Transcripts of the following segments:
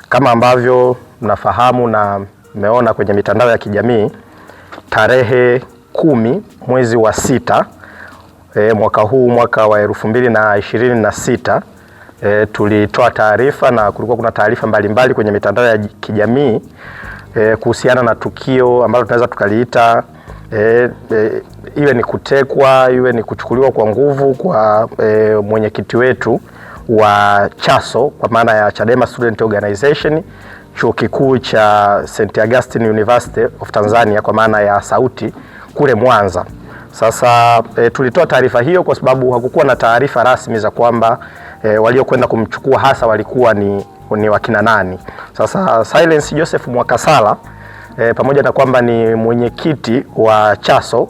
Kama ambavyo mnafahamu na mmeona kwenye mitandao ya kijamii, tarehe 10 mwezi wa 6 mwaka huu, mwaka wa 2026, tulitoa taarifa na kulikuwa kuna taarifa mbalimbali kwenye mitandao ya kijamii kuhusiana na tukio ambalo tunaweza tukaliita iwe ni kutekwa, iwe ni kuchukuliwa kwa nguvu kwa mwenyekiti wetu wa CHASO, kwa maana ya Chadema Student Organization, chuo kikuu cha St. Augustine University of Tanzania, kwa maana ya SAUTI, kule Mwanza. Sasa tulitoa taarifa hiyo kwa sababu hakukuwa na taarifa rasmi za kwamba waliokwenda kumchukua hasa walikuwa ni wakina nani. Sasa Silence Joseph Mwakasala, pamoja na kwamba ni mwenyekiti wa CHASO,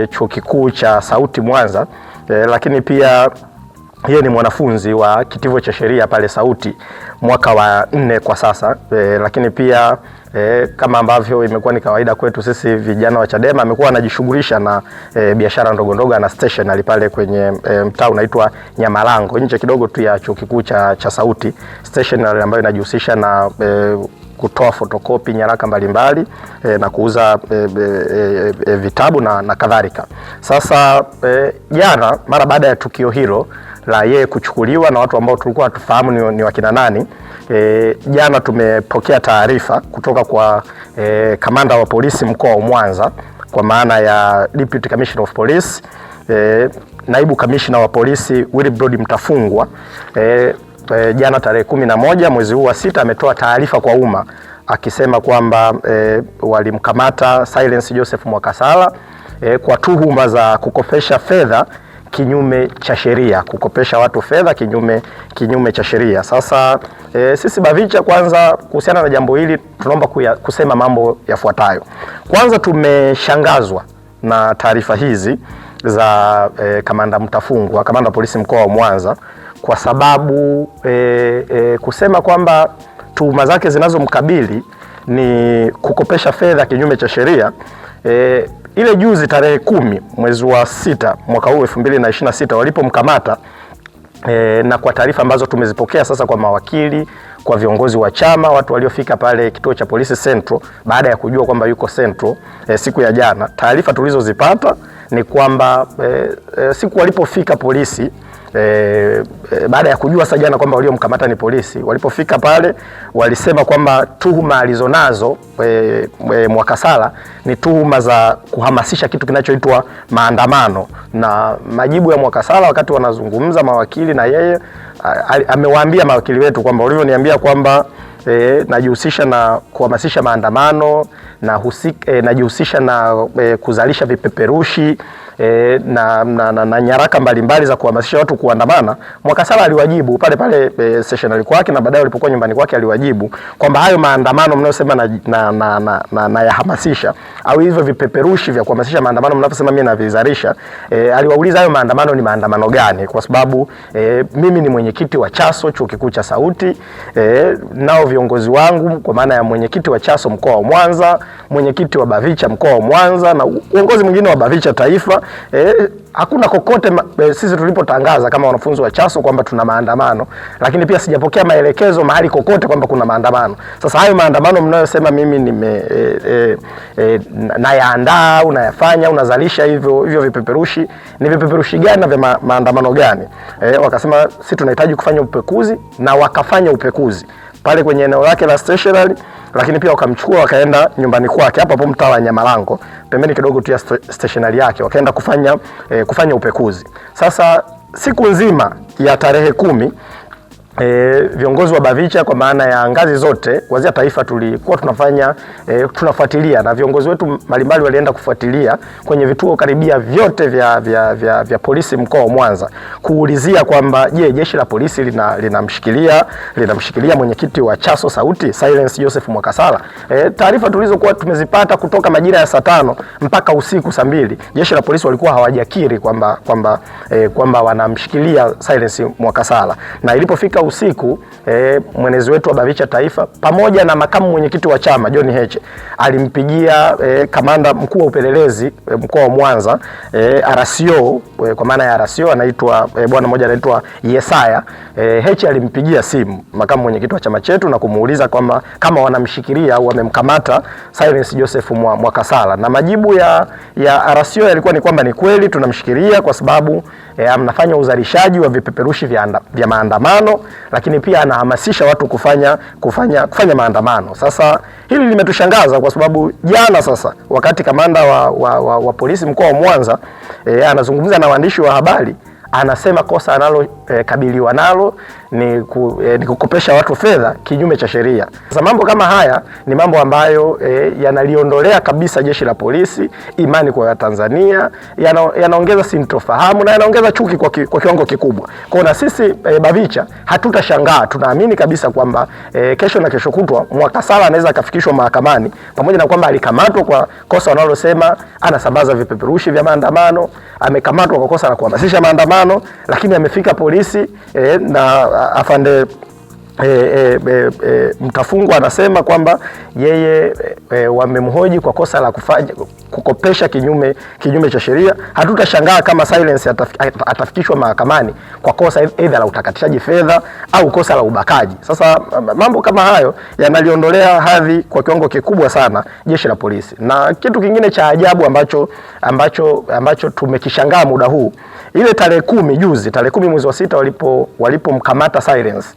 chuo kikuu cha SAUTI Mwanza, lakini pia yeye ni mwanafunzi wa kitivo cha sheria pale SAUTI mwaka wa 4 kwa sasa, lakini pia kama ambavyo imekuwa ni kawaida kwetu sisi vijana wa Chadema, amekuwa anajishughulisha na biashara ndogo ndogo na stationery pale kwenye mtaa unaitwa Nyamalango, nje kidogo tu ya chuo kikuu cha SAUTI, stationery ambayo inajihusisha na kutoa fotokopi nyaraka mbalimbali na kuuza vitabu na kadhalika. Sasa jana, mara baada ya tukio hilo la yeye kuchukuliwa na watu ambao tulikuwa tufahamu ni wakina nani, jana tumepokea taarifa kutoka kwa kamanda wa polisi mkoa wa Mwanza, kwa maana ya Deputy Commissioner of Police, naibu kamishna wa polisi Wilbrod Mtafungwa. Jana tarehe 11 mwezi huu wa 6 ametoa taarifa kwa umma akisema kwamba walimkamata Silence Joseph Mwakasala kwa tuhuma za kukopesha fedha kinyume cha sheria, kukopesha watu fedha kinyume cha sheria. Sasa sisi BAVICHA, kwanza kuhusiana na jambo hili tunaomba kusema mambo yafuatayo. Kwanza, tumeshangazwa na taarifa hizi za kamanda Mtafungwa, kamanda wa polisi mkoa wa Mwanza, kwa sababu kusema kwamba tuhuma zake zinazomkabili ni kukopesha fedha kinyume cha sheria. Ile juzi tarehe 10 mwezi wa 6 mwaka huu 2026 walipomkamata, na kwa taarifa ambazo tumezipokea sasa kwa mawakili, kwa viongozi wa chama, watu waliofika pale kituo cha polisi Central baada ya kujua kwamba yuko Central siku ya jana, taarifa tulizozipata ni kwamba siku walipofika polisi, baada ya kujua sasa jana kwamba waliomkamata ni polisi, walipofika pale walisema kwamba tuhuma alizonazo Mwakasala ni tuhuma za kuhamasisha kitu kinachoitwa maandamano. Na majibu ya Mwakasala wakati wanazungumza mawakili na yeye, amewaambia mawakili wetu kwamba walioniambia kwamba najihusisha na kuhamasisha maandamano na najihusisha na kuzalisha vipeperushi na nyaraka mbalimbali za kuhamasisha watu kuandamana. Mwakasala aliwajibu pale pale stationery kwake, na baadaye walipokuwa nyumbani kwake aliwajibu kwamba hayo maandamano mnayosema na yahamasisha, au hivyo vipeperushi vya kuhamasisha maandamano mnavyosema mimi navizalisha, aliwauliza hayo maandamano ni maandamano gani, kwa sababu mimi ni mwenyekiti wa CHASO chuo kikuu cha SAUTI, nao viongozi wangu kwa maana ya mwenyekiti wa CHASO mkoa wa Mwanza, mwenyekiti wa BAVICHA mkoa wa Mwanza na uongozi mwingine wa BAVICHA taifa, hakuna kokote sisi tulipotangaza kama wanafunzi wa CHASO kwamba tuna maandamano, lakini pia sijapokea maelekezo mahali kokote kwamba kuna maandamano. Sasa hayo maandamano mnayosema mimi nayaandaa, unayafanya, unazalisha hivyo vipeperushi, ni vipeperushi gani na vya maandamano gani? Wakasema sisi tunahitaji kufanya upekuzi, na wakafanya upekuzi pale kwenye eneo lake la stationery, lakini pia wakamchukua wakaenda nyumbani kwake hapo mtaa wa Nyamalango, pembeni kidogo tu ya stationery yake, wakaenda kufanya upekuzi. Sasa siku nzima ya tarehe 10 viongozi wa BAVICHA kwa maana ya ngazi zote kuanzia taifa tulikuwa tunafuatilia, na viongozi wetu mbalimbali walienda kufuatilia kwenye vituo karibia vyote vya polisi mkoa wa Mwanza kuulizia kwamba je, jeshi la polisi linamshikilia mwenyekiti wa CHASO SAUTI Silence Joseph Mwakasala. Taarifa tulizokuwa tumezipata kutoka majira ya saa 5 mpaka usiku saa 2, jeshi la polisi walikuwa hawajakiri kwamba wanamshikilia Silence Mwakasala, na ilipofika usiku mwenezi wetu wa BAVICHA Taifa pamoja na makamu mwenyekiti wa chama John Heche alimpigia kamanda mkuu wa upelelezi mkoa wa Mwanza, RCO, kwa maana ya RCO anaitwa bwana mmoja anaitwa Yesaya. Heche alimpigia simu makamu mwenyekiti wa chama chetu na kumuuliza kwamba kama wanamshikilia au wamemkamata Silence Joseph Mwakasala, na majibu ya RCO yalikuwa ni kwamba ni kweli tunamshikilia kwa sababu anafanya uzalishaji wa vipeperushi vya maandamano, lakini pia anahamasisha watu kufanya maandamano. Sasa hili limetushangaza kwa sababu jana sasa wakati kamanda wa polisi mkoa wa Mwanza anazungumza na waandishi wa habari, anasema kosa analokabiliwa nalo ni kukopesha watu fedha kinyume cha sheria. Sasa mambo kama haya ni mambo ambayo yanaliondolea kabisa jeshi la polisi imani kwa Tanzania, yanaongeza sintofahamu na yanaongeza chuki kwa kiwango kikubwa. Kwa na sisi BAVICHA hatutashangaa, tunaamini kabisa kwamba kesho na kesho kutwa Mwakasala anaweza akafikishwa mahakamani, pamoja na kwamba alikamatwa kwa kosa wanalosema anasambaza vipeperushi vya maandamano, amekamatwa kwa kosa la kuhamasisha maandamano, lakini amefika polisi na afande Mtafungwa anasema kwamba yeye wamemhoji kwa kosa la kukopesha kinyume cha sheria. Hatutashangaa kama Silence atafikishwa mahakamani kwa kosa aidha la utakatishaji fedha au kosa la ubakaji. Sasa mambo kama hayo yanaliondolea hadhi kwa kiwango kikubwa sana jeshi la polisi. Na kitu kingine cha ajabu ambacho tumekishangaa muda huu, ile tarehe 10 juzi, tarehe 10 mwezi wa 6 walipomkamata Silence,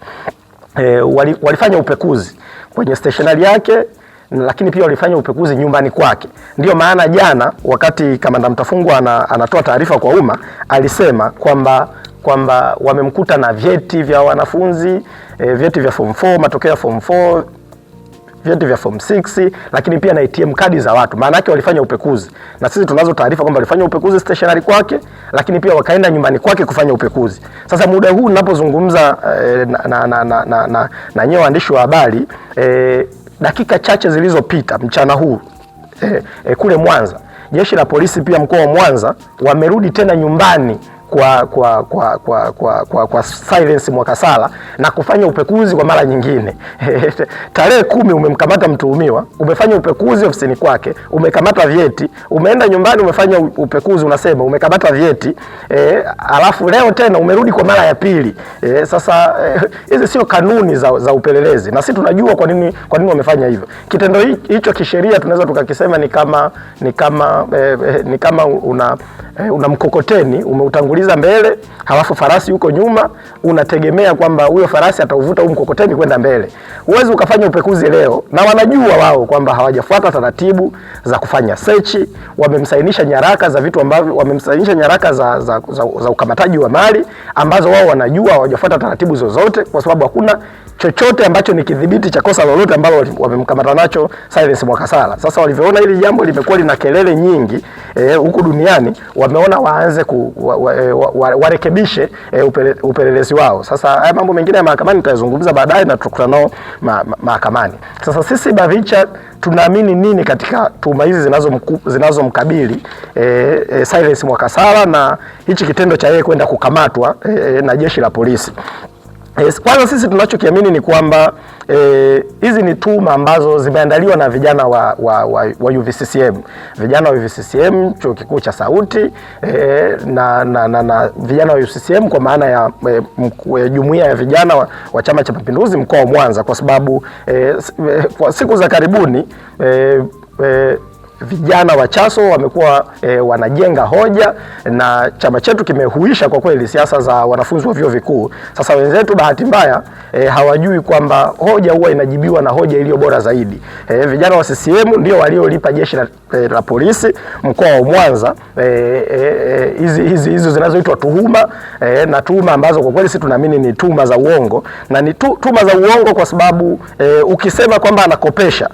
walifanya upekuzi kwenye stationari yake, lakini pia walifanya upekuzi nyumbani kwake. Ndio maana jana wakati kamanda Mtafungwa anatoa taarifa kwa umma, alisema kwamba wamemkuta na vyeti vya wanafunzi, vyeti vya form 4, matokeo ya form 4, vyeti vya form 6, lakini pia na ATM kadi za watu. Maana yake walifanya upekuzi, na sisi tunazo taarifa kwamba walifanya upekuzi stationary kwake, lakini pia wakaenda nyumbani kwake kufanya upekuzi. Sasa muda huu ninapozungumza na nyewe waandishi wa habari, dakika chache zilizopita mchana huu kule Mwanza, jeshi la polisi pia mkoa wa Mwanza wamerudi tena nyumbani kwa Silence Mwakasala na kufanya upekuzi kwa mara nyingine. Tarehe 10 umemkamata mtuhumiwa, umefanya upekuzi ofisini kwake, umekamata vyeti, umeenda nyumbani umefanya upekuzi, unasema umekamata vyeti, alafu leo tena umerudi kwa mara ya pili. Sasa hizi sio kanuni za upelelezi, na sisi tunajua kwa nini wamefanya hivyo. Kitendo hicho kisheria tunaweza tukakisema ni kama una mkokoteni umeutanguliza mbele, halafu farasi yuko nyuma, unategemea kwamba huyo farasi atauvuta huo mkokoteni kwenda mbele. Huwezi ukafanya upekuzi leo, na wanajua wao kwamba hawajafuata taratibu za kufanya search, wamemsainisha nyaraka za vitu ambavyo wamemsainisha nyaraka za ukamataji wa mali ambazo wao wanajua hawajafuata taratibu zozote, kwa sababu hakuna chochote ambacho ni kidhibiti cha kosa lolote ambalo wamemkamata nacho Silence Mwakasala. Sasa walivyoona hili jambo limekuwa lina kelele nyingi huku duniani, wameona waanze warekebishe upelelezi wao. Sasa haya mambo mengine ya mahakamani tutayazungumza baadaye na tutakutana nao mahakamani. Sasa sisi BAVICHA tunaamini nini katika tuhuma hizi zinazomkabili Silence Mwakasala na hichi kitendo cha yeye kwenda kukamatwa na jeshi la polisi? Kwanza sisi tunachokiamini ni kwamba hizi ni tuhuma ambazo zimeandaliwa na vijana wa UVCCM. Vijana wa UVCCM chuo kikuu cha Sauti na vijana wa UVCCM kwa maana ya jumuiya ya vijana wa Chama cha Mapinduzi mkoa wa Mwanza, kwa sababu kwa siku za karibuni vijana wa CHASO wamekuwa wanajenga hoja, na chama chetu kimehuisha kwa kweli siasa za wanafunzi wa vyuo vikuu. Sasa wenzetu bahati mbaya hawajui kwamba hoja huwa inajibiwa na hoja iliyo bora zaidi. Vijana wa CCM ndio waliolipa jeshi la polisi mkoa wa Mwanza hizi zinazoitwa tuhuma, na tuhuma ambazo kwa kweli sisi tunaamini ni tuhuma za uongo, na ni tuhuma za uongo kwa sababu ukisema kwamba anakopesha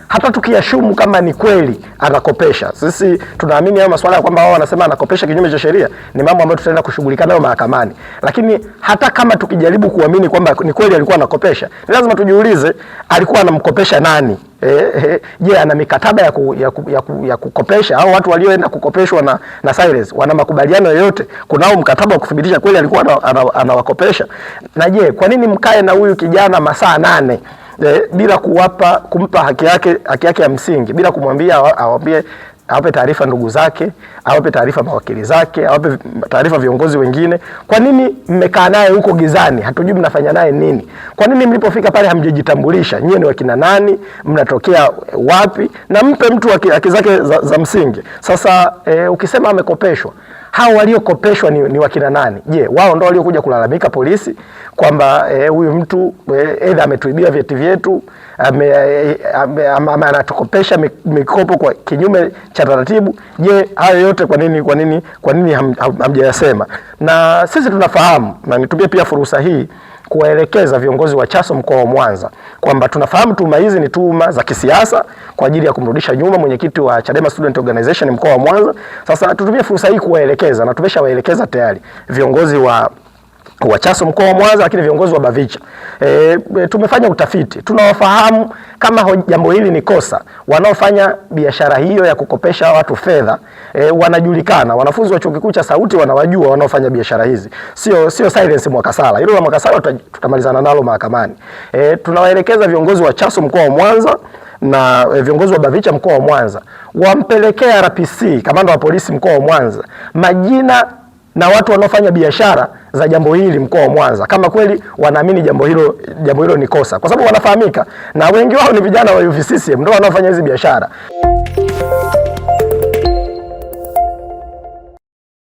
Hata tukiashumu kama ni kweli anakopesha, sisi tunaamini hayo masuala ya kwamba wao wanasema anakopesha kinyume cha sheria ni mambo ambayo tutaenda kushughulika nayo mahakamani. Lakini hata kama tukijaribu kuamini kwamba ni kweli alikuwa anakopesha, ni lazima tujiulize alikuwa anamkopesha nani? Je, ana mikataba ya kukopesha au watu walioenda kukopeshwa na Cyrus wana makubaliano yoyote? Kunao mkataba wa kuthibitisha kweli alikuwa anawakopesha? Na je, kwa nini mkae na huyu kijana masaa 8 bila kumpa haki yake ya msingi, bila kumwambia awape taarifa ndugu zake, awape taarifa mawakili zake, awape taarifa viongozi wengine? Kwa nini mmekaa naye huko gizani? Hatujui mnafanya naye nini. Kwa nini mlipofika pale hamjajitambulisha? Nyie ni wakina nani? Mnatokea wapi? Na mpe mtu haki zake za msingi. Sasa ukisema amekopeshwa, hao waliokopeshwa ni wakina nani? Je, wao ndio waliokuja kulalamika polisi kwamba huyu mtu aidha ametuibia vyeti vyetu, anatukopesha mikopo kwa kinyume cha taratibu? Je, hayo yote kwa nini hamjayasema? Na sisi tunafahamu, na nitumie pia fursa hii kuwaelekeza viongozi wa CHASO mkoa wa Mwanza kwamba tunafahamu tuhuma hizi ni tuhuma za kisiasa kwa ajili ya kumrudisha nyuma mwenyekiti wa Chadema Student Organization mkoa wa Mwanza. Sasa tutumie fursa hii kuwaelekeza, na tumeshawaelekeza tayari viongozi wa CHASO mkoa wa Mwanza, lakini viongozi wa BAVICHA. Tumefanya utafiti, tunawafahamu kama jambo hili ni kosa. Wanaofanya biashara hiyo ya kukopesha watu fedha wanajulikana. Wanafunzi wa chuo kikuu cha Sauti wanawajua wanaofanya biashara hizi, sio Cyrus Mwakasala. Hilo la Mwakasala tutamalizana nalo mahakamani. Tunawaelekeza viongozi wa CHASO mkoa wa Mwanza na viongozi wa BAVICHA mkoa wa Mwanza wampelekea RPC, kamanda wa polisi mkoa wa Mwanza, majina na watu wanaofanya biashara za jambo hili mkoa wa Mwanza, kama kweli wanaamini jambo hilo ni kosa, kwa sababu wanafahamika na wengi wao ni vijana wa UVCCM ndio wanaofanya hizi biashara.